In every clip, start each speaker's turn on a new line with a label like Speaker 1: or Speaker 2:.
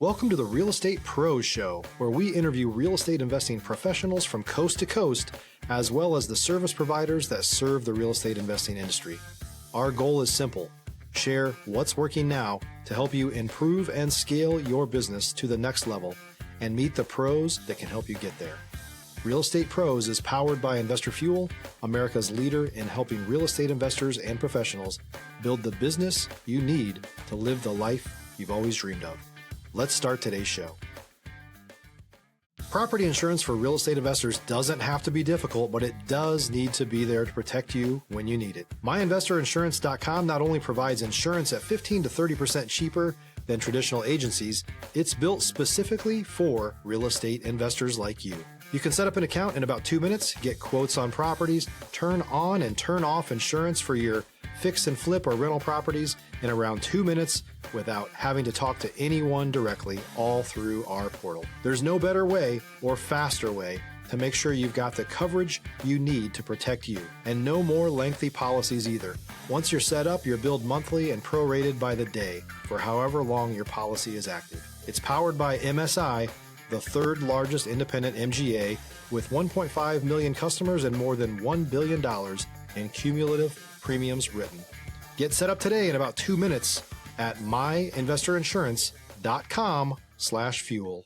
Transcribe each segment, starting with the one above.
Speaker 1: Welcome to the Real Estate Pros Show, where we interview real estate investing professionals from coast to coast, as well as the service providers that serve the real estate investing industry. Our goal is simple: share what's working now to help you improve and scale your business to the next level and meet the pros that can help you get there. Real Estate Pros is powered by Investor Fuel, America's leader in helping real estate investors and professionals build the business you need to live the life you've always dreamed of. Let's start today's show. Property insurance for real estate investors doesn't have to be difficult, but it does need to be there to protect you when you need it. MyInvestorInsurance.com not only provides insurance at 15 to 30% cheaper than traditional agencies, it's built specifically for real estate investors like you. You can set up an account in about 2 minutes, get quotes on properties, turn on and turn off insurance for your fix and flip or rental properties in around 2 minutes without having to talk to anyone directly, all through our portal. There's no better way or faster way to make sure you've got the coverage you need to protect you, and no more lengthy policies either. Once you're set up, you're billed monthly and prorated by the day for however long your policy is active. It's powered by MSI, the third largest independent MGA, with 1.5 million customers and more than $1 billion in cumulative premiums written. Get set up today in about 2 minutes at myinvestorinsurance.com/fuel.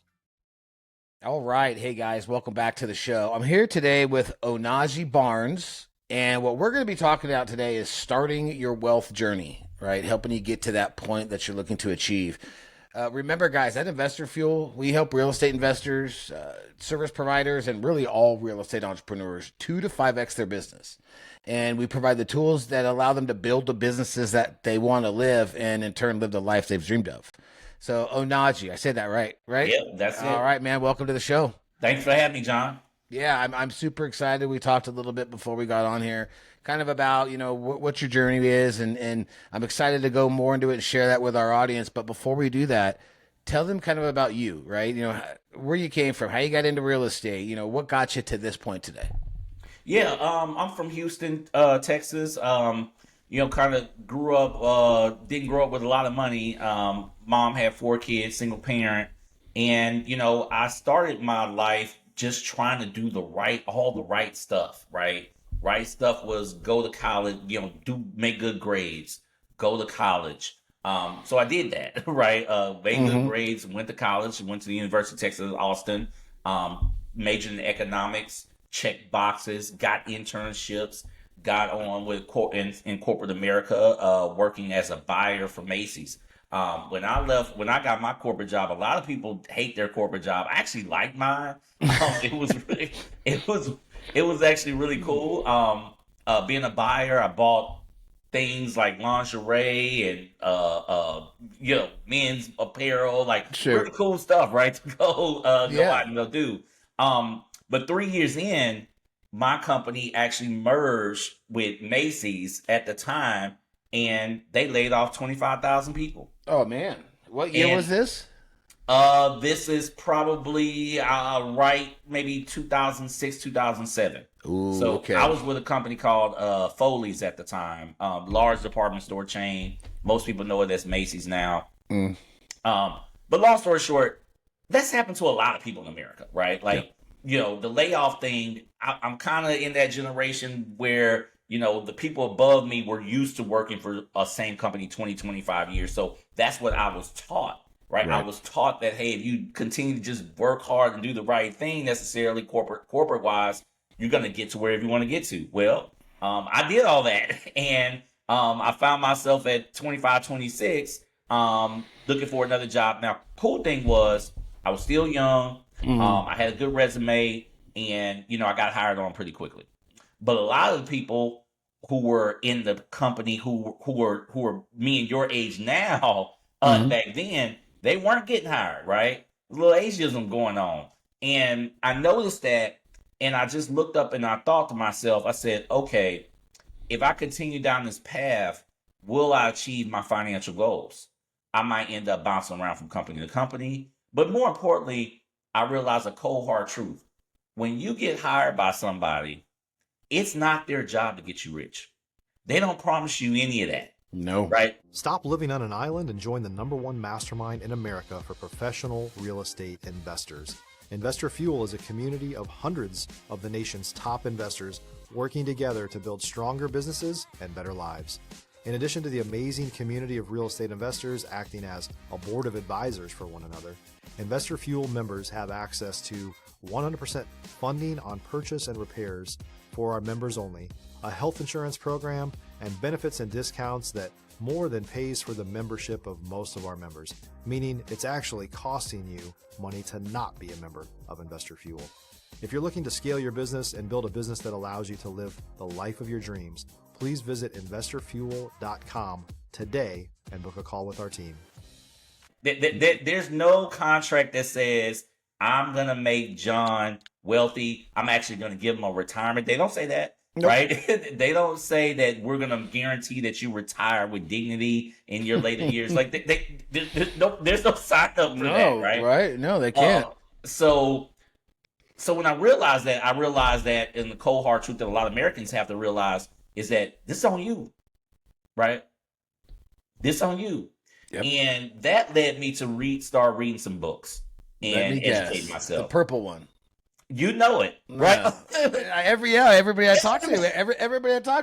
Speaker 2: All right. Hey, guys, welcome back to the show. I'm here today with Onaje Barnes, and what we're going to be talking about today is starting your wealth journey, right? Helping you get to that point that you're looking to achieve. Remember, guys, at Investor Fuel, we help real estate investors, service providers, and really all real estate entrepreneurs 2 to 5x their business. And we provide the tools that allow them to build the businesses that they want to live and in turn live the life they've dreamed of. So Onaje, I said that right?
Speaker 3: Yeah, that's it.
Speaker 2: All right, man. Welcome to the show.
Speaker 3: Thanks for having me, John.
Speaker 2: Yeah, I'm super excited. We talked a little bit before we got on here, kind of about, what your journey is. And I'm excited to go more into it and share that with our audience. But before we do that, tell them kind of about you, right? Where you came from, how you got into real estate, what got you to this point today?
Speaker 3: Yeah, I'm from Houston, Texas. Kind of grew up, didn't grow up with a lot of money. Mom had 4 kids, single parent. And, I started my life just trying to do all the right stuff, right? Right stuff was go to college, make good grades, go to college. So I did that, right? Made good grades, went to college, went to the University of Texas, Austin, majored in economics, checked boxes, got internships, got on with in corporate America, working as a buyer for Macy's. When I got my corporate job, a lot of people hate their corporate job. I actually liked mine. It was actually really cool. Being a buyer, I bought things like lingerie and men's apparel, really cool stuff, right? To go out and go do. But 3 years in, my company actually merged with Macy's at the time, and they laid off 25,000 people.
Speaker 2: Oh, man. What year was this?
Speaker 3: This is probably maybe 2006, 2007.
Speaker 2: Ooh,
Speaker 3: so
Speaker 2: okay.
Speaker 3: I was with a company called Foley's at the time, large department store chain. Most people know it as Macy's now. But long story short, that's happened to a lot of people in America, right? The layoff thing, I'm kind of in that generation where, the people above me were used to working for a same company 20, 25 years. So that's what I was taught, right? I was taught that, hey, if you continue to just work hard and do the right thing, necessarily corporate wise, you're going to get to wherever you want to get to. Well, I did all that. And I found myself at 25, 26, looking for another job. Now, cool thing was I was still young. I had a good resume, and, I got hired on pretty quickly. But a lot of the people who were in the company who were me and your age now, back then, they weren't getting hired, right? A little ageism going on. And I noticed that, and I just looked up and I thought to myself, I said, okay, if I continue down this path, will I achieve my financial goals? I might end up bouncing around from company to company. But more importantly, I realized a cold hard truth. When you get hired by somebody, it's not their job to get you rich. They don't promise you any of that.
Speaker 2: No.
Speaker 3: Right?
Speaker 1: Stop living on an island and join the #1 mastermind in America for professional real estate investors. Investor Fuel is a community of hundreds of the nation's top investors working together to build stronger businesses and better lives. In addition to the amazing community of real estate investors acting as a board of advisors for one another, Investor Fuel members have access to 100% funding on purchase and repairs for our members only, a health insurance program, and benefits and discounts that more than pays for the membership of most of our members, meaning it's actually costing you money to not be a member of Investor Fuel. If you're looking to scale your business and build a business that allows you to live the life of your dreams, please visit investorfuel.com today and book a call with our team.
Speaker 3: There's no contract that says, I'm going to make John wealthy. I'm actually going to give him a retirement. They don't say that. Nope. Right? They don't say that we're going to guarantee that you retire with dignity in your later years. Like there's no sign up for that, right?
Speaker 2: Right? No, they can't.
Speaker 3: So when I realized that in the cold hard truth that a lot of Americans have to realize is that this is on you, right? This is on you. Yep. And that led me to start reading some books and educate myself.
Speaker 2: The purple one.
Speaker 3: You know it, right?
Speaker 2: Everybody I talk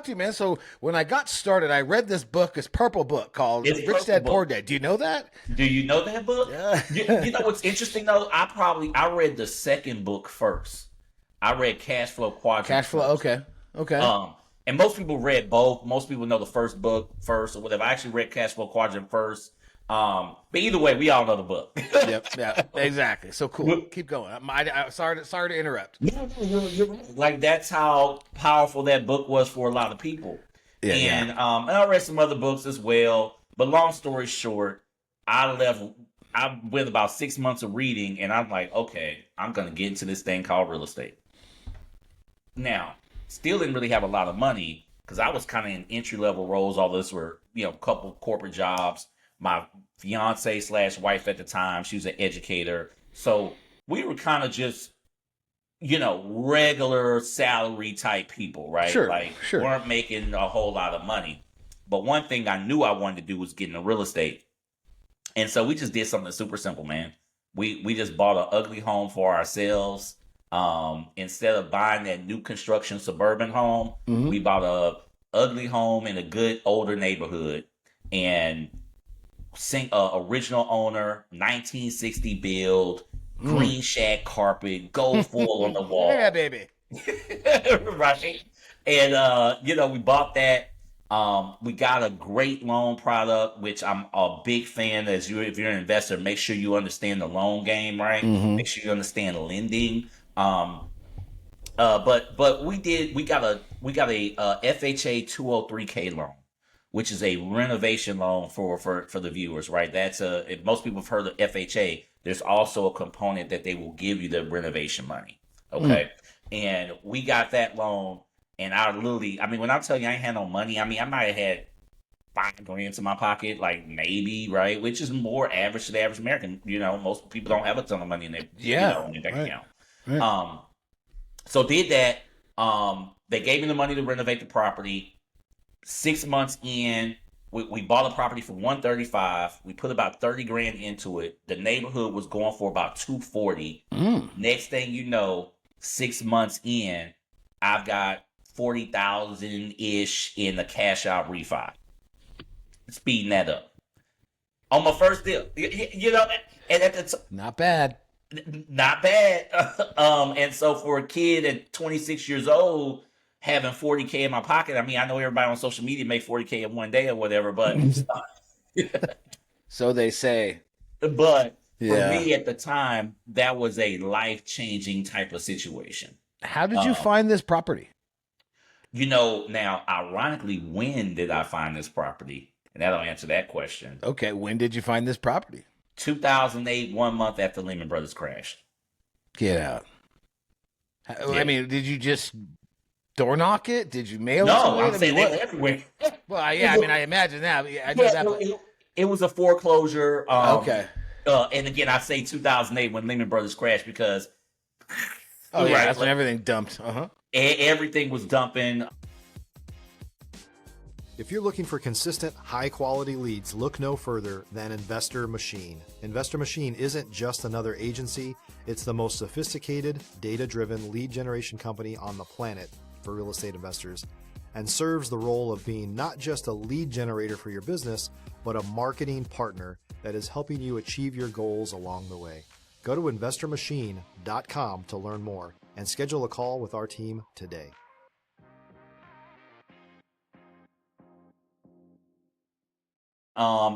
Speaker 2: to, man. So when I got started, I read this book, this purple book called Rich Dad Poor Dad. Do you know that?
Speaker 3: Do you know that book? Yeah. You know what's interesting though? I read the second book first. I read Cash Flow Quadrant.
Speaker 2: Cash Flow, okay.
Speaker 3: And most people read both. Most people know the first book first or whatever. I actually read Cash Flow Quadrant first. But either way, we all know the book.
Speaker 2: Yep, yeah, exactly. So cool. Keep going. Sorry to interrupt.
Speaker 3: No, you're right. Like that's how powerful that book was for a lot of people. Yeah, and I read some other books as well. But long story short, I went about 6 months of reading, and I'm like, okay, I'm gonna get into this thing called real estate. Now, still didn't really have a lot of money because I was kind of in entry level roles. All this were, a couple corporate jobs. My fiance / wife at the time, she was an educator. So we were kind of just, regular salary type people, right?
Speaker 2: Sure.
Speaker 3: Weren't making a whole lot of money. But one thing I knew I wanted to do was get into real estate. And so we just did something super simple, man. We just bought an ugly home for ourselves. Instead of buying that new construction suburban home, we bought a ugly home in a good older neighborhood. And original owner, 1960 build, green shag carpet, gold foil on the wall.
Speaker 2: Yeah, baby.
Speaker 3: Right. And, we bought that. We got a great loan product, which I'm a big fan. If you're an investor, make sure you understand the loan game, right? Make sure you understand lending. But we got a FHA 203K loan, which is a renovation loan for the viewers, right? If most people have heard of FHA, there's also a component that they will give you the renovation money. Okay. And we got that loan, and when I tell you I ain't had no money, I might have had $5,000 in my pocket, like maybe, right? Which is more average to the average American. Most people don't have a ton of money in their, in their bank account. Right. So did that. They gave me the money to renovate the property. 6 months in, we bought a property for $135. We put about $30,000 into it. The neighborhood was going for about $240. Next thing you know, 6 months in, I've got $40,000-ish in the cash out refi. Speeding that up on my first deal. And at the
Speaker 2: not bad.
Speaker 3: Not bad. And so for a kid at 26 years old, having $40K in my pocket, I know everybody on social media made $40K in one day or whatever, but
Speaker 2: so they say.
Speaker 3: But for me at the time, that was a life-changing type of situation.
Speaker 2: How did you find this property?
Speaker 3: Now, ironically, when did I find this property? And that'll answer that question.
Speaker 2: Okay, when did you find this property?
Speaker 3: 2008, 1 month after Lehman Brothers crashed.
Speaker 2: Get out. Yeah. Did you just door knock it? Did you mail it?
Speaker 3: No, I'm saying they were everywhere.
Speaker 2: Well, yeah, I imagine that.
Speaker 3: It was a foreclosure.
Speaker 2: Okay.
Speaker 3: And again, I say 2008 when Lehman Brothers crashed because.
Speaker 2: That's when everything dumped.
Speaker 3: Everything was dumping.
Speaker 1: If you're looking for consistent, high-quality leads, look no further than Investor Machine. Investor Machine isn't just another agency. It's the most sophisticated, data-driven lead generation company on the planet for real estate investors, and serves the role of being not just a lead generator for your business, but a marketing partner that is helping you achieve your goals along the way. Go to investormachine.com to learn more and schedule a call with our team today.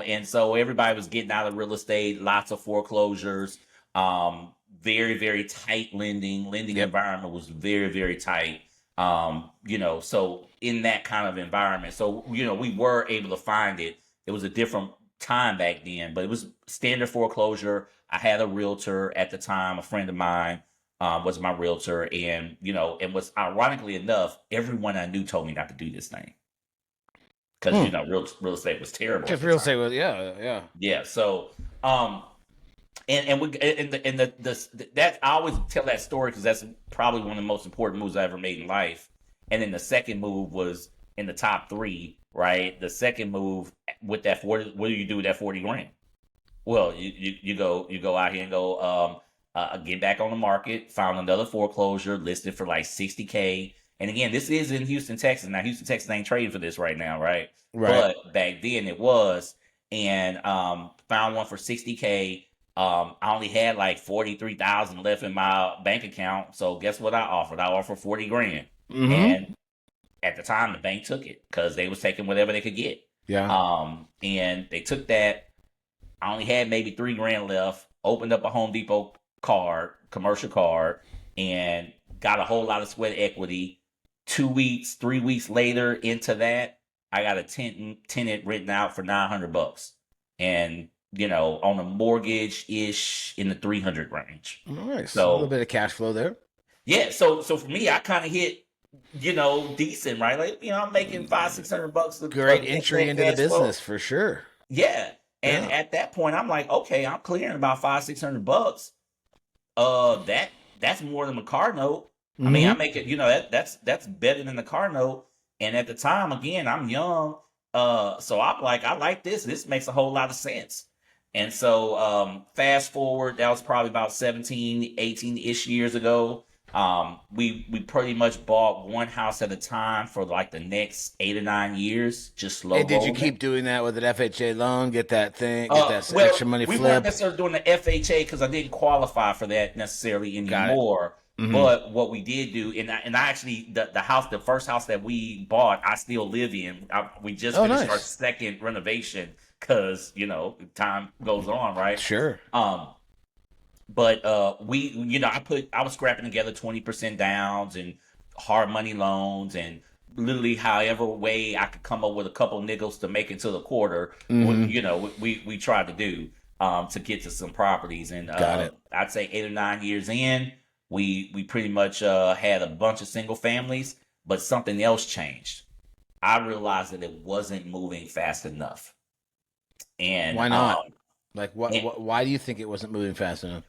Speaker 3: And so everybody was getting out of real estate, lots of foreclosures, very, very tight lending environment was very, very tight. So in that kind of environment, so, we were able to find it. It was a different time back then, but it was standard foreclosure. I had a realtor at the time, a friend of mine, was my realtor. And, and was ironically enough, everyone I knew told me not to do this thing. Because real estate was terrible.
Speaker 2: Because real estate was
Speaker 3: yeah. So that I always tell that story because that's probably one of the most important moves I ever made in life. And then the second move was in the top 3, right? The second move with that 40, what do you do with that 40 grand? Well, you go out here and go get back on the market, found another foreclosure listed for like $60K. And again, this is in Houston, Texas. Now, Houston, Texas ain't trading for this right now, right?
Speaker 2: Right.
Speaker 3: But back then it was. And found one for $60K. I only had like $43,000 left in my bank account. So guess what I offered? I offered 40 grand.
Speaker 2: Mm-hmm.
Speaker 3: And at the time, the bank took it because they was taking whatever they could get.
Speaker 2: Yeah.
Speaker 3: And they took that. I only had maybe 3 grand left. Opened up a Home Depot commercial card, and got a whole lot of sweat equity. 2 weeks, 3 weeks later into that, I got a tenant written out for $900, and on a mortgage ish in the 300 range.
Speaker 2: Nice.
Speaker 3: So
Speaker 2: a little bit of cash flow there.
Speaker 3: Yeah. So for me, I kind of hit, decent, right? Like, I'm making $500-$600.
Speaker 2: Great entry into the business for sure.
Speaker 3: Yeah. And at that point, I'm like, okay, I'm clearing about $500-$600. That's more than a car note. I mean, I make it, that's better than the car note. And at the time, again, I'm young. So I'm like, I like this. This makes a whole lot of sense. And so fast forward, that was probably about 17, 18-ish years ago. We pretty much bought one house at a time for like the next 8 or 9 years, just slow.
Speaker 2: Hey, did you keep doing that with an FHA loan? Get that extra money flipped?
Speaker 3: We weren't necessarily doing the FHA because I didn't qualify for that necessarily anymore. But what we did do, and I actually, the first house that we bought, I still live in. We just finished our second renovation because, time goes on, right?
Speaker 2: Sure.
Speaker 3: But I was scrapping together 20% downs and hard money loans, and literally however way I could come up with a couple nickels to make it to the quarter, we tried to do to get to some properties. And
Speaker 2: Got it.
Speaker 3: I'd say 8 or 9 years in, we pretty much had a bunch of single families, but something else changed. I realized that it wasn't moving fast enough. And
Speaker 2: why not? Why do you think it wasn't moving fast enough?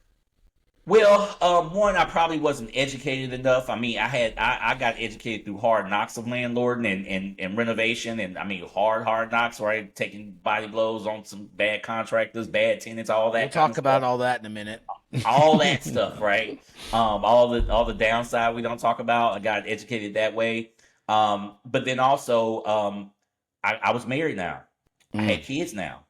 Speaker 3: Well, one, I probably wasn't educated enough. I mean, I got educated through hard knocks of landlording and renovation, and I mean hard knocks, right? Taking body blows on some bad contractors, bad tenants, all that.
Speaker 2: We'll talk about all that in a minute.
Speaker 3: All that stuff, right? All the downside we don't talk about. I got educated that way. But then also, I was married now. I had kids now.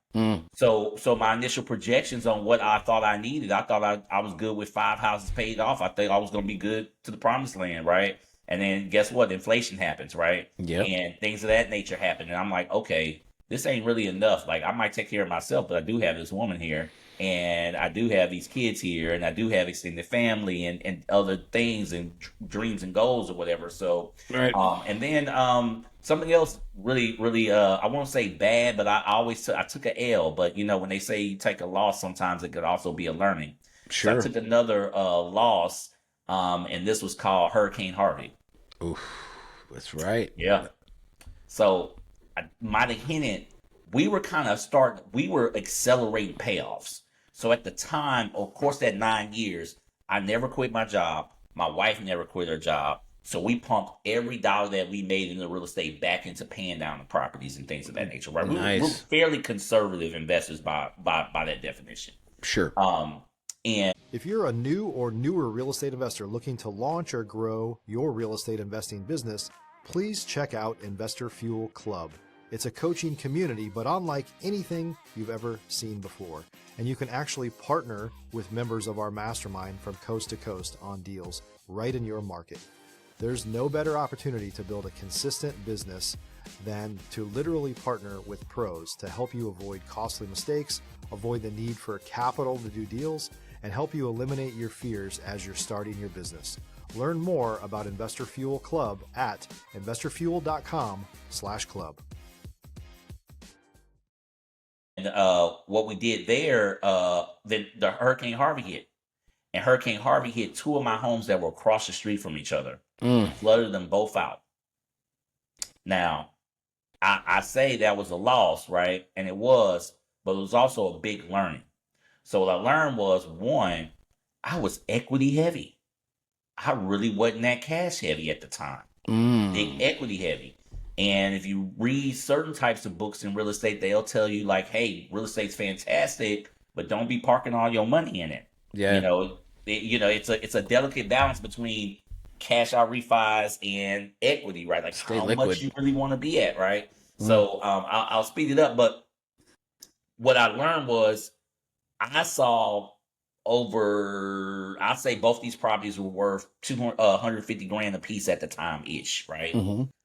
Speaker 3: So my initial projections on what I thought I needed, I thought I was good with 5 houses paid off. I think I was going to be good to the promised land, right? And then guess what? Inflation happens, right?
Speaker 2: Yeah.
Speaker 3: And things of that nature happen. And I'm like, okay, this ain't really enough. Like, I might take care of myself, but I do have this woman here, and I do have these kids here, and I do have extended family and other things and dreams and goals or whatever. So,
Speaker 2: right.
Speaker 3: And then something else really, I won't say bad, but I took a L. But when they say you take a loss, sometimes it could also be a learning.
Speaker 2: Sure.
Speaker 3: So I took another loss, and this was called Hurricane Harvey.
Speaker 2: Oof, that's right.
Speaker 3: Yeah. So I might have hinted, we were accelerating payoffs. So at the time, of course, that 9 years, I never quit my job. My wife never quit her job. So we pumped every dollar that we made in the real estate back into paying down the properties and things of that nature, right? We're
Speaker 2: Nice.
Speaker 3: fairly conservative investors by that definition.
Speaker 2: Sure.
Speaker 3: And
Speaker 1: If you're a new or newer real estate investor looking to launch or grow your real estate investing business, please check out Investor Fuel Club. It's a coaching community, but unlike anything you've ever seen before. And you can actually partner with members of our mastermind from coast to coast on deals right in your market. There's no better opportunity to build a consistent business than to literally partner with pros to help you avoid costly mistakes, avoid the need for capital to do deals, and help you eliminate your fears as you're starting your business. Learn more about Investor Fuel Club at investorfuel.com/club.
Speaker 3: And what we did there, then the Hurricane Harvey hit. And Hurricane Harvey hit two of my homes that were across the street from each other, flooded them both out. Now, I say that was a loss, right? And it was, but it was also a big learning. So what I learned was, one, I was equity heavy. I really wasn't that cash heavy at the time. Big equity heavy. And if you read certain types of books in real estate, they'll tell you like, hey, real estate's fantastic, but don't be parking all your money in it.
Speaker 2: Yeah.
Speaker 3: It's a delicate balance between cash out refis and equity, right? Like
Speaker 2: Stay
Speaker 3: how
Speaker 2: liquid.
Speaker 3: much you really want to be at, right? So I'll speed it up. But what I learned was I saw I'd say both these properties were worth 150 grand a piece at the time ish, right?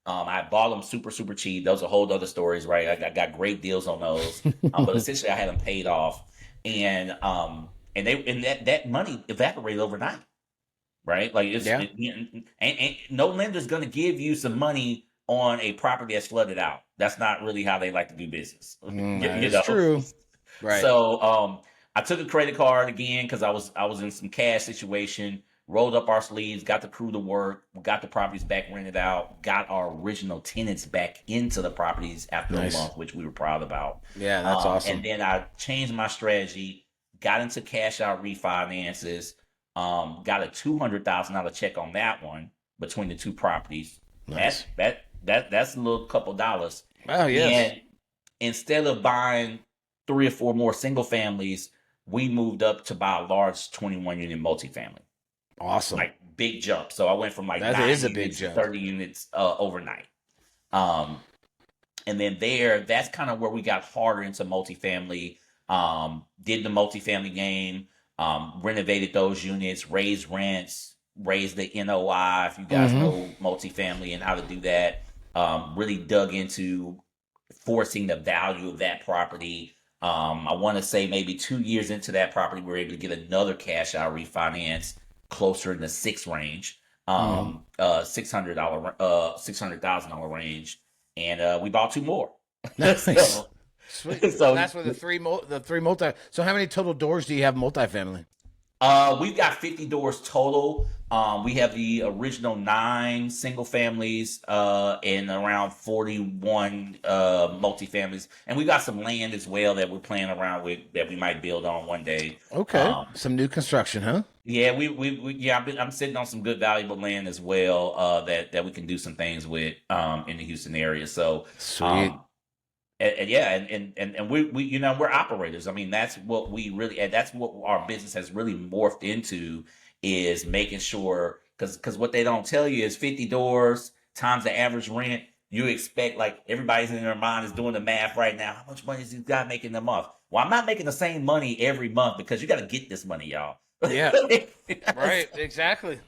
Speaker 3: I bought them super, super cheap. Those are whole other stories, right? I got great deals on those. But essentially I had them paid off. And that money evaporated overnight, right? Like and no lender's going to give you some money on a property that's flooded out. That's not really how they like to do business.
Speaker 2: That's true. Right.
Speaker 3: So I took a credit card again because I was in some cash situation. Rolled up our sleeves, got the crew to work, got the properties back rented out, got our original tenants back into the properties after a month, which we were proud about.
Speaker 2: Yeah, that's awesome.
Speaker 3: And then I changed my strategy, got into cash out refinances, got a $200,000 check on that one between the two properties.
Speaker 2: Nice.
Speaker 3: That's a little couple dollars.
Speaker 2: Oh, yes.
Speaker 3: And instead of buying 3 or 4 more single families, we moved up to buy a large 21 unit multifamily.
Speaker 2: Awesome.
Speaker 3: Like big jump. So I went from like
Speaker 2: that
Speaker 3: 9
Speaker 2: is a
Speaker 3: units
Speaker 2: big
Speaker 3: to
Speaker 2: jump.
Speaker 3: 30 units overnight. And then that's kind of where we got harder into multifamily. Did the multifamily game, renovated those units, raised rents, raised the NOI. If you guys know multifamily and how to do that, really dug into forcing the value of that property. I want to say maybe 2 years into that property, we were able to get another cash out refinance closer in the 6 range, $600,000 range, and we bought 2 more.
Speaker 2: Nice.
Speaker 3: So,
Speaker 2: Sweet.
Speaker 3: So
Speaker 2: that's where the three multi. So how many total doors do you have multifamily?
Speaker 3: We've got 50 doors total. We have the original 9 single families and around 41 multifamilies, and we got some land as well that we're playing around with that we might build on one day.
Speaker 2: Okay, some new construction, huh?
Speaker 3: Yeah, I'm sitting on some good valuable land as well that we can do some things with in the Houston area. So
Speaker 2: sweet.
Speaker 3: And we we're operators. I mean, that's what that's what our business has really morphed into, is making sure, because what they don't tell you is 50 doors times the average rent. You expect, like, everybody's in their mind is doing the math right now. How much money is this guy making a month? Well, I'm not making the same money every month because you got to get this money, y'all.
Speaker 2: Yeah, right, exactly.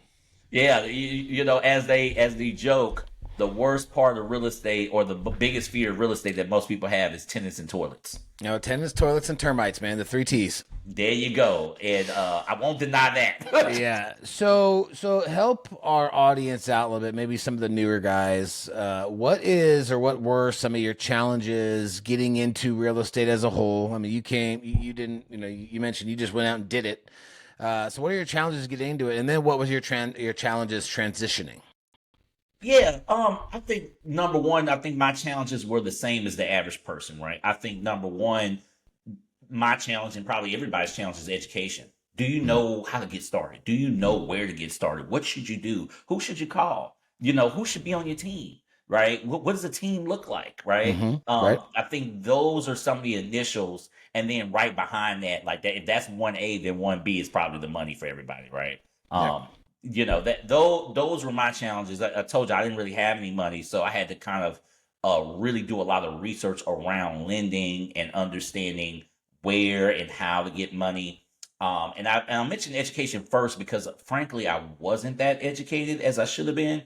Speaker 3: Yeah, as the joke, the worst part of real estate, or the biggest fear of real estate that most people have, is tenants and toilets.
Speaker 2: Tenants, toilets, and termites, man. The 3 T's.
Speaker 3: There you go. And I won't deny that.
Speaker 2: Yeah. So help our audience out a little bit, maybe some of the newer guys. What were some of your challenges getting into real estate as a whole? I mean, you mentioned you just went out and did it. So what are your challenges getting into it? And then what was your challenges transitioning?
Speaker 3: Yeah, I think number one, my challenges were the same as the average person, right? I think number one, my challenge, and probably everybody's challenge, is education. Do you know how to get started? Do you know where to get started? What should you do? Who should you call? who should be on your team, right? What does a team look like, right?
Speaker 2: Right.
Speaker 3: I think those are some of the initials, and then right behind that, like that, if that's 1A, then 1B is probably the money for everybody, right? That those were my challenges. I told you I didn't really have any money, so I had to kind of really do a lot of research around lending and understanding where and how to get money. And I mentioned education first because, frankly, I wasn't that educated as I should have been.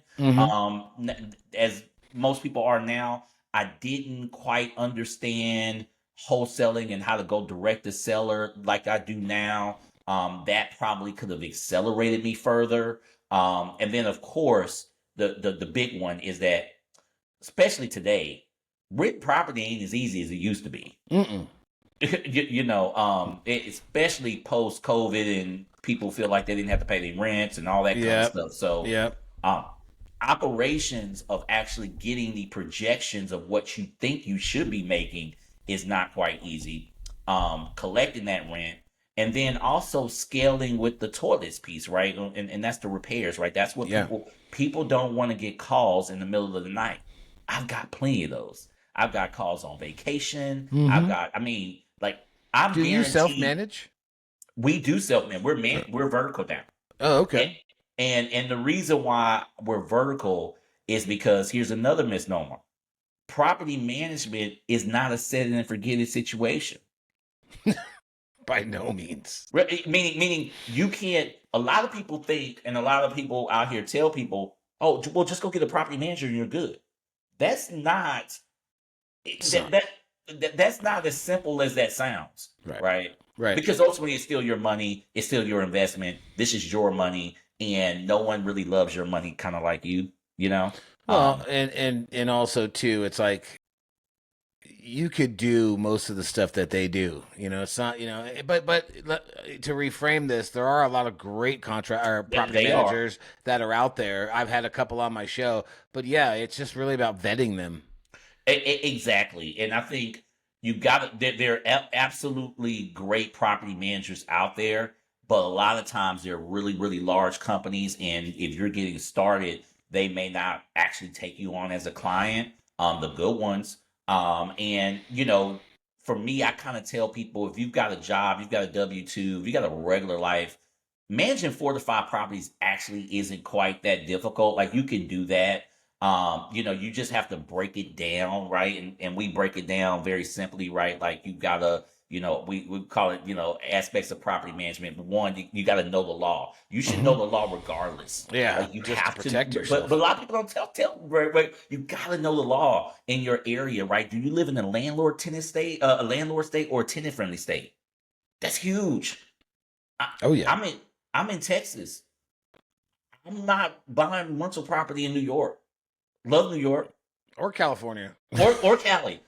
Speaker 3: As most people are now, I didn't quite understand wholesaling and how to go direct to seller like I do now. That probably could have accelerated me further. And then, of course, the big one is that, especially today, renting property ain't as easy as it used to be. Especially post COVID, and people feel like they didn't have to pay their rents and all that kind of stuff. So, operations of actually getting the projections of what you think you should be making is not quite easy. Collecting that rent, and then also scaling with the toilets piece, right? And that's the repairs, right? That's what people don't want to get calls in the middle of the night. I've got plenty of those. I've got calls on vacation.
Speaker 2: Do you self-manage?
Speaker 3: We do self-manage. We're vertical now.
Speaker 2: Oh, okay.
Speaker 3: And the reason why we're vertical is because here's another misnomer. Property management is not a set it and forget it situation.
Speaker 2: By no means.
Speaker 3: Meaning you can't, a lot of people think, and a lot of people out here tell people, oh, well, just go get a property manager and you're good. That's not, that's not as simple as that sounds. Right. Because ultimately it's still your money. It's still your investment. This is your money, and no one really loves your money kind of like you,
Speaker 2: Well, and also too, it's like, you could do most of the stuff that they do, it's not, but to reframe this, there are a lot of great property managers that are out there. I've had a couple on my show, but it's just really about vetting them.
Speaker 3: Exactly. And I think there are absolutely great property managers out there, but a lot of times they're really, really large companies. And if you're getting started, they may not actually take you on as a client, the good ones. And for me, I kind of tell people, if you've got a job, you've got a W-2, if you got a regular life, managing 4 to 5 properties actually isn't quite that difficult. Like, you can do that. You just have to break it down, right? And we break it down very simply, right? Like, you gotta, we call it, aspects of property management. One, you got to know the law. You should know the law regardless.
Speaker 2: Yeah,
Speaker 3: like, you have to
Speaker 2: protect yourself.
Speaker 3: But a lot of people don't tell right? You got to know the law in your area, right? Do you live in a landlord-tenant state, a landlord state, or a tenant-friendly state? That's huge. I'm in Texas. I'm not buying rental property in New York. Love New York
Speaker 2: or California
Speaker 3: or Cali.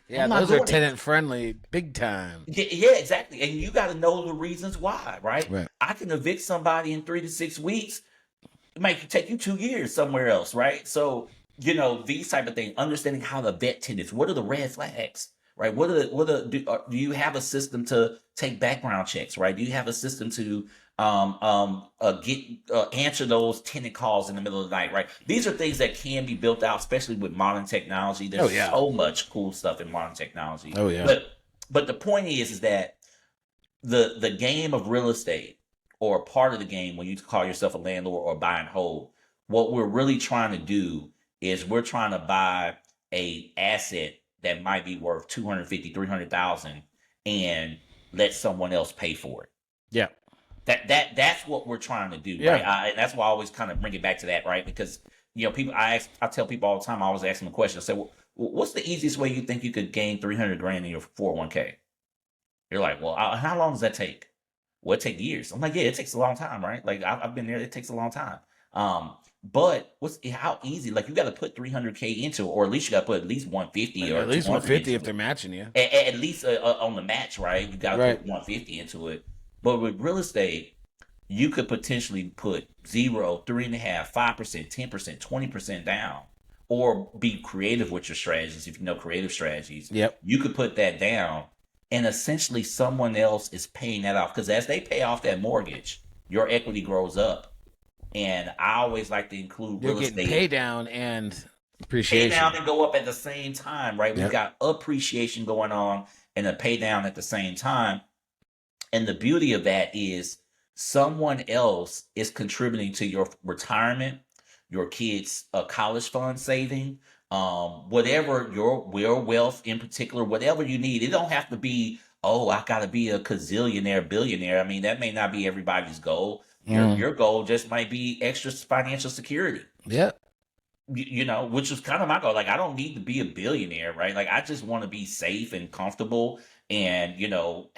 Speaker 2: Yeah, those are tenant friendly, big time.
Speaker 3: Yeah, exactly. And you got to know the reasons why, right? I can evict somebody in 3 to 6 weeks. It might take you 2 years somewhere else, right? So, these type of things, understanding how to vet tenants. What are the red flags, right? Do you have a system to take background checks, right? Do you have a system to answer those tenant calls in the middle of the night, right? These are things that can be built out, especially with modern technology. There's so much cool stuff in modern technology. But the point is that the game of real estate, or part of the game when you call yourself a landlord or buy and hold, what we're really trying to do is we're trying to buy a asset that might be worth $250,000, $300,000 and let someone else pay for it.
Speaker 2: Yeah.
Speaker 3: That's what we're trying to do, right? That's why I always kind of bring it back to that, right? Because people, I tell people all the time, I always ask them a question. I say, well, what's the easiest way you think you could gain $300,000 in your 401k? You're like, well, how long does that take? Well, it takes years. I'm like, yeah, it takes a long time, right? Like, I've been there. It takes a long time. But how easy? Like, you got to put $300K into it, or at least you got to put at least 150, or
Speaker 2: at least 150 if they're matching you.
Speaker 3: At least on the match, right? You got to put 150 into it. But with real estate, you could potentially put 0, 3.5%, 5%, 10%, 20% down, or be creative with your strategies. If you know creative strategies, you could put that down, and essentially someone else is paying that off. Because as they pay off that mortgage, your equity grows up. And I always like to include
Speaker 2: You're
Speaker 3: real
Speaker 2: getting
Speaker 3: estate.
Speaker 2: pay down and
Speaker 3: Pay
Speaker 2: appreciation.
Speaker 3: down and go up at the same time, right? We've got appreciation going on and a pay down at the same time. And the beauty of that is someone else is contributing to your retirement, your kids' college fund saving, whatever your wealth in particular, whatever you need. It don't have to be, oh, I got to be a gazillionaire, billionaire. I mean, that may not be everybody's goal. Your goal just might be extra financial security.
Speaker 2: Yeah.
Speaker 3: You know, which was kind of my goal. Like, I don't need to be a billionaire, right? Like, I just want to be safe and comfortable and, you know,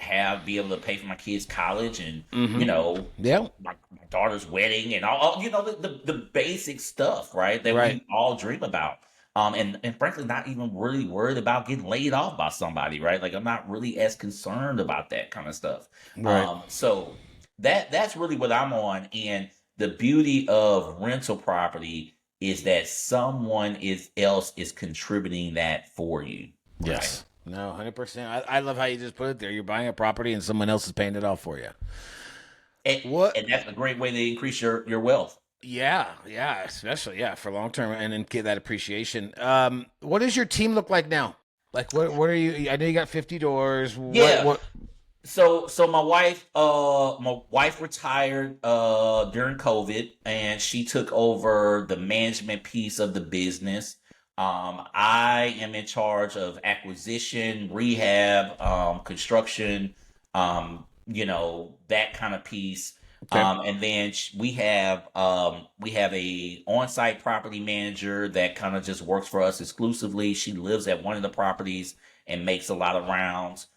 Speaker 3: be able to pay for my kids' college and, you know, my daughter's wedding and all you know, the basic stuff, right? That we all dream about. And frankly, not even really worried about getting laid off by somebody, right? Like, I'm not really as concerned about that kind of stuff. So that's really what I'm on. And the beauty of rental property is that someone else is contributing that for you. Right?
Speaker 2: Yes. No, 100%. I love how you just put it there. You're buying a property and someone else is paying it off for you.
Speaker 3: And that's a great way to increase your wealth.
Speaker 2: Yeah, especially for long term and then get that appreciation. What does your team look like now? Like what are you? I know you got 50 doors.
Speaker 3: Yeah. So my wife retired during COVID, and she took over the management piece of the business. I am in charge of acquisition, rehab, construction, you know, that kind of piece.
Speaker 2: Okay.
Speaker 3: And then we have a on-site property manager that kind of just works for us exclusively. She lives at one of the properties and makes a lot of rounds.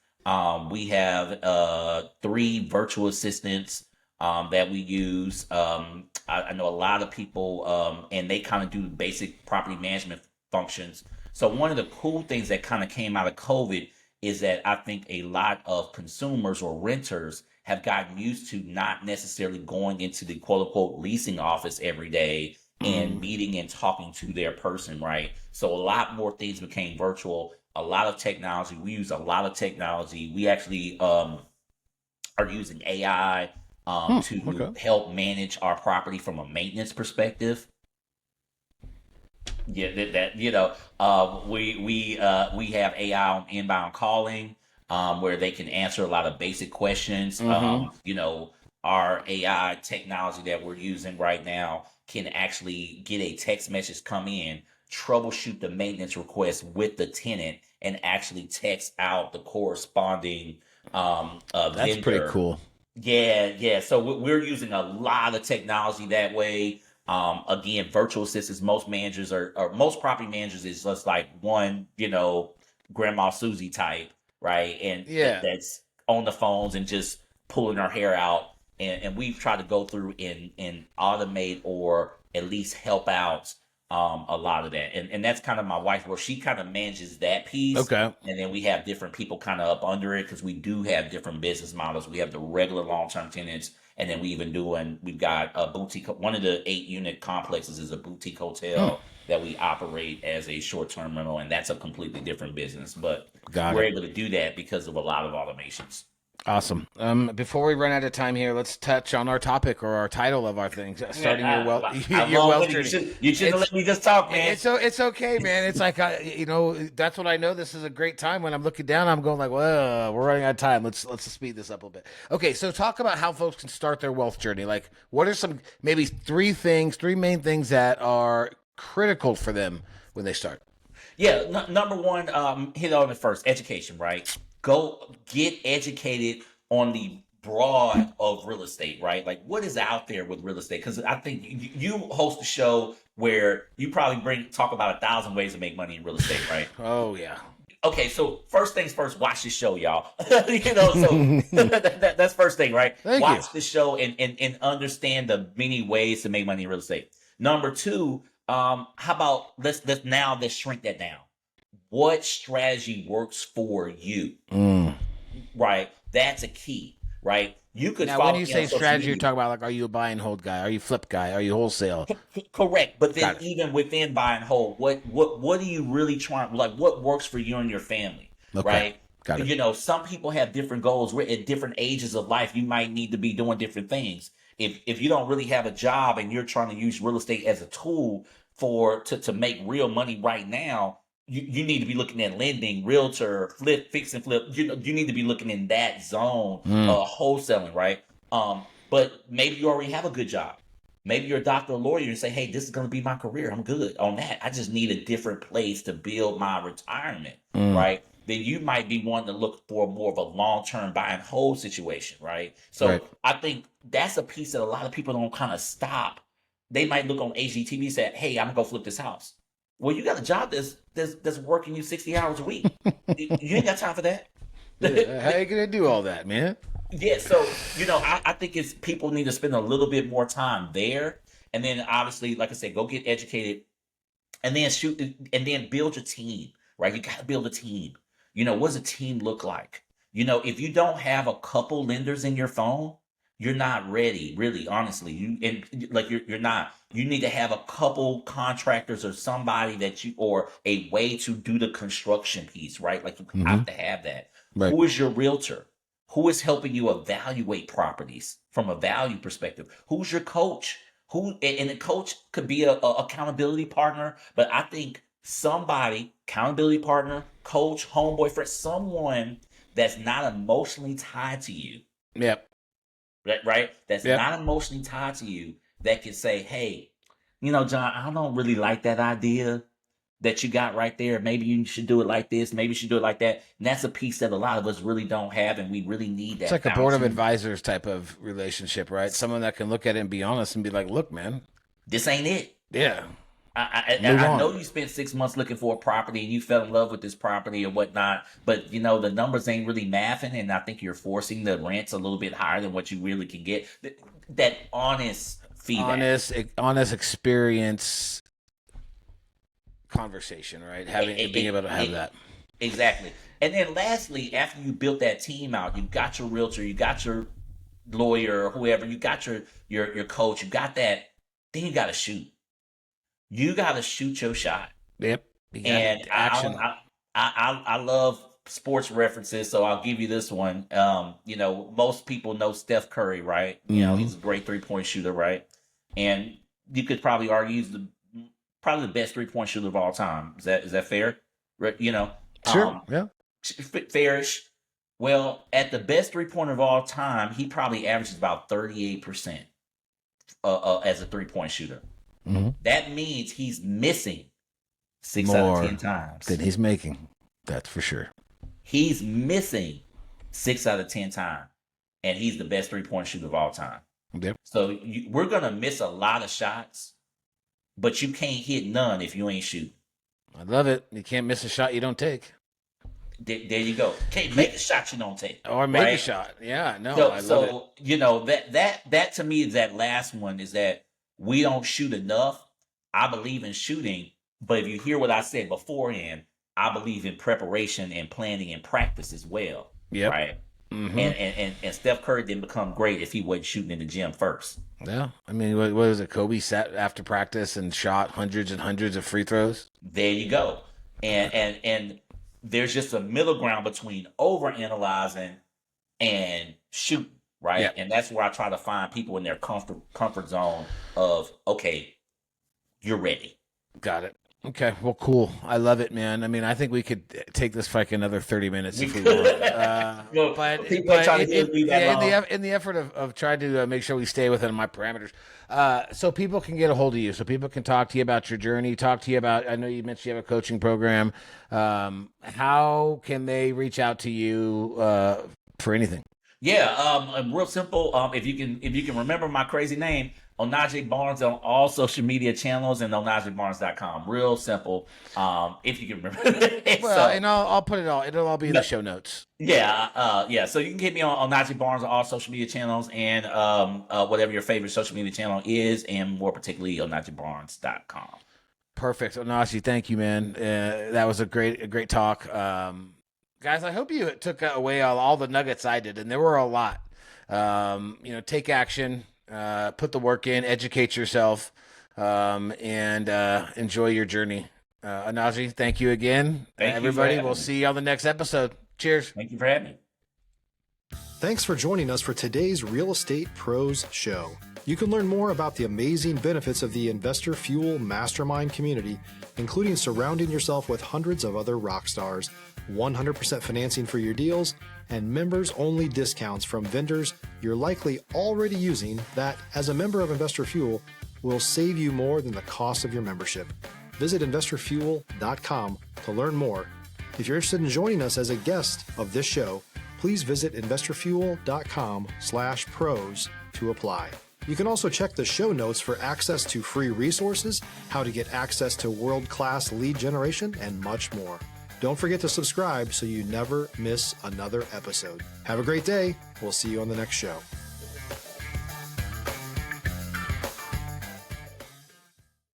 Speaker 3: We have 3 virtual assistants that we use. I know a lot of people, and they kind of do basic property management functions. So one of the cool things that kind of came out of COVID is that I think a lot of consumers or renters have gotten used to not necessarily going into the quote unquote leasing office every day and meeting and talking to their person, right? So a lot more things became virtual. A lot of technology. We use a lot of technology. We actually are using AI to help manage our property from a maintenance perspective. Yeah, that you know, we have AI on inbound calling, where they can answer a lot of basic questions. You know, our AI technology that we're using right now can actually get a text message come in, troubleshoot the maintenance request with the tenant, and actually text out the corresponding
Speaker 2: That's
Speaker 3: vendor.
Speaker 2: pretty cool.
Speaker 3: Yeah. So we're using a lot of technology that way. Again, virtual assistants. Most managers or most property managers is just like one, you know, Grandma Susie type, right? And that's on the phones and just pulling her hair out. And we've tried to go through and automate or at least help out a lot of that. And that's kind of my wife, where she kind of manages that piece.
Speaker 2: Okay.
Speaker 3: And then we have different people kind of up under it, because we do have different business models. We have the regular long-term tenants, and then we've got a boutique. One of the 8-unit complexes is a boutique hotel that we operate as a short-term rental, and that's a completely different business. But we're able to do that because of a lot of automations.
Speaker 2: Awesome. Before we run out of time here, let's touch on our topic or our title of our thing, starting your wealth journey.
Speaker 3: You shouldn't let me just talk, man.
Speaker 2: It's okay, man. It's like, you know, that's what I know. This is a great time when I'm looking down. I'm going like, well, we're running out of time. Let's speed this up a little bit. Okay, so talk about how folks can start their wealth journey. Like, what are some maybe 3 main things that are critical for them when they start?
Speaker 3: Yeah, number one, hit on it first, education, right? Go get educated on the broad of real estate, right? Like, what is out there with real estate? Because I think you host a show where you probably talk about 1,000 ways to make money in real estate, right?
Speaker 2: Oh, yeah.
Speaker 3: Okay, so first things first, watch this show, y'all. You know, so that's first thing, right? Watch the show and understand the many ways to make money in real estate. Number 2, how about let's shrink that down. What strategy works for you? Right? That's a key, right? You could
Speaker 2: now, when you say strategy, you're talking about like, are you a buy and hold guy? Are you flip guy? Are you wholesale?
Speaker 3: Correct. But then even within buy and hold, what are you really trying? Like, what works for you and your family? Okay. Right? Got it. You know, some people have different goals. We're at different ages of life. You might need to be doing different things. if you don't really have a job and you're trying to use real estate as a tool to make real money right now, you need to be looking at lending, realtor, fix and flip. You need to be looking in that zone, wholesaling, right? But maybe you already have a good job. Maybe you're a doctor or lawyer and say, hey, this is going to be my career. I'm good on that. I just need a different place to build my retirement, right? Then you might be wanting to look for more of a long-term buy and hold situation, right? So I think that's a piece that a lot of people don't kind of stop. They might look on HGTV and say, hey, I'm going to go flip this house. Well, you got a job that's working you 60 hours a week. You ain't got time for that.
Speaker 2: Yeah, how you going to do all that, man?
Speaker 3: Yeah, so I think it's people need to spend a little bit more time there, and then obviously, like I said, go get educated, and then build your team. Right, you got to build a team. What does a team look like? If you don't have a couple lenders in your phone, you're not ready. Really, honestly, you're not. You need to have a couple contractors or somebody or a way to do the construction piece. Right, like you have to have that. Right. Who is your realtor? Who is helping you evaluate properties from a value perspective? Who's your coach? And the coach could be a accountability partner, but I think somebody, accountability partner, coach, homeboy, friend, someone that's not emotionally tied to you.
Speaker 2: Yep.
Speaker 3: Right? That's not emotionally tied to you that can say, hey, John, I don't really like that idea that you got right there. Maybe you should do it like this. Maybe you should do it like that. And that's a piece that a lot of us really don't have, and we really need that.
Speaker 2: It's like a board of advisors type of relationship, right? Someone that can look at it and be honest and be like, look, man,
Speaker 3: this ain't it.
Speaker 2: Yeah.
Speaker 3: I know you spent 6 months looking for a property and you fell in love with this property or whatnot, but the numbers ain't really mathing, and I think you're forcing the rents a little bit higher than what you really can get. That honest feedback.
Speaker 2: Honest experience conversation, right? Being able to have that.
Speaker 3: Exactly. And then lastly, after you built that team out, you got your realtor, you got your lawyer or whoever, you got your coach, you got that, then you got to shoot. You got to shoot your shot.
Speaker 2: Yep.
Speaker 3: And action. I love sports references, so I'll give you this one. Most people know Steph Curry, right? He's a great 3-point shooter, right? And you could probably argue he's probably the best 3-point shooter of all time. Is that fair? Right?
Speaker 2: Sure. Yeah.
Speaker 3: Fairish. Well, at the best 3-pointer of all time, he probably averages about 38% as a 3-point shooter. Mm-hmm. That means he's missing 6 out of 10 times.
Speaker 2: Than he's making. That's for sure.
Speaker 3: He's missing 6 out of 10 times, and he's the best 3-point shooter of all time.
Speaker 2: Yep.
Speaker 3: So we're gonna miss a lot of shots, but you can't hit none if you ain't shooting.
Speaker 2: I love it. You can't miss a shot you don't take.
Speaker 3: There you go. Can't make a shot you don't take.
Speaker 2: Or make a shot. Yeah, no, I love
Speaker 3: it. That to me is that last one is that we don't shoot enough. I believe in shooting, but if you hear what I said beforehand, I believe in preparation and planning and practice as well.
Speaker 2: Yep.
Speaker 3: Right.
Speaker 2: Mm-hmm.
Speaker 3: And Steph Curry didn't become great if he wasn't shooting in the gym first.
Speaker 2: Yeah. I mean, what was it? Kobe sat after practice and shot hundreds and hundreds of free throws.
Speaker 3: There you go. And there's just a middle ground between overanalyzing and shooting, right?
Speaker 2: Yeah.
Speaker 3: And that's where I try to find people in their comfort zone of, okay, you're ready.
Speaker 2: Got it. Okay, well, cool. I love it, man. I mean, I think we could take this for like another 30 minutes if we want. But in the effort of trying to make sure we stay within my parameters, so people can get a hold of you, so people can talk to you about your journey, talk to you about, I know you mentioned you have a coaching program. How can they reach out to you for anything?
Speaker 3: Yeah, real simple. If you can remember my crazy name, Onaje Barnes on all social media channels and onajebarnes.com. Real simple. If you can remember.
Speaker 2: Well, and I'll put it all. It'll all be in the show notes.
Speaker 3: Yeah. So you can get me on Onaje Barnes on all social media channels and whatever your favorite social media channel is, and more particularly onajebarnes.com.
Speaker 2: Perfect, Onaje. Thank you, man. That was a great talk. Guys, I hope you took away all the nuggets I did, and there were a lot. Take action, put the work in, educate yourself, and enjoy your journey. Onaje, thank you again.
Speaker 3: Thank
Speaker 2: everybody.
Speaker 3: You
Speaker 2: we'll see you on the next episode. Cheers.
Speaker 3: Thank you for having me.
Speaker 1: Thanks for joining us for today's Real Estate Pros Show. You can learn more about the amazing benefits of the Investor Fuel Mastermind community, including surrounding yourself with hundreds of other rock stars, 100% financing for your deals, and members-only discounts from vendors you're likely already using that, as a member of Investor Fuel, will save you more than the cost of your membership. Visit investorfuel.com to learn more. If you're interested in joining us as a guest of this show, please visit investorfuel.com/pros to apply. You can also check the show notes for access to free resources, how to get access to world-class lead generation, and much more. Don't forget to subscribe so you never miss another episode. Have a great day. We'll see you on the next show.